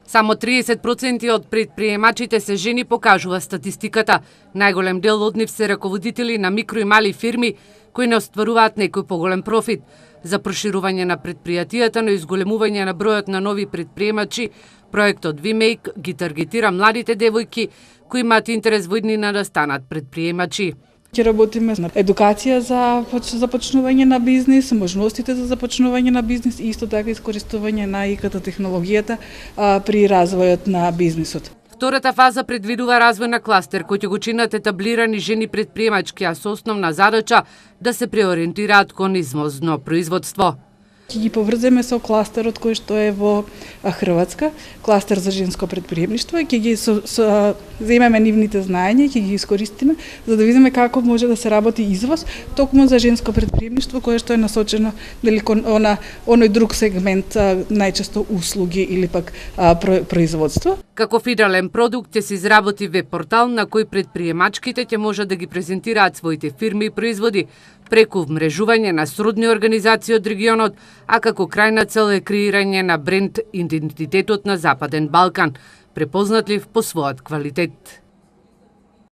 Само 30% од предприемачите се жени, покажува статистиката. Најголем дел од нив се раководители на микро и мали фирми кои не остваруваат некој поголем профит. За проширување на предпријатијата, но изголемување на бројот на нови предприемачи, проектот VMake ги таргетира младите девојки кои имаат интерес во иднина да станат предприемачи. Ќе работиме на едукација за започнување на бизнис, можностите за започнување на бизнис и исто така искористување на ИКТ технологијата при развојот на бизнисот. Втората фаза предвидува развој на кластер кој ќе го чинат етаблирани жени предприемачки, а со основна задача да се преориентираат кон извозно производство. Ќе ги поврземе со кластерот кој што е во Хрватска, кластер за женско предприемништво, и ќе ги земеме нивните знаења, ќе ги искористиме за да видиме како може да се работи извоз токму за женско предприемништво кое што е насочено дали кон оној друг сегмент, најчесто услуги или пак производство. Како финален продукт ќе се изработи веб портал на кој предприемачките ќе можат да ги презентираат своите фирми и производи преку вмрежување на сродни организации од регионот, а како крајна цел е креирање на бренд идентитетот на Западен Балкан, препознатлив по својот квалитет.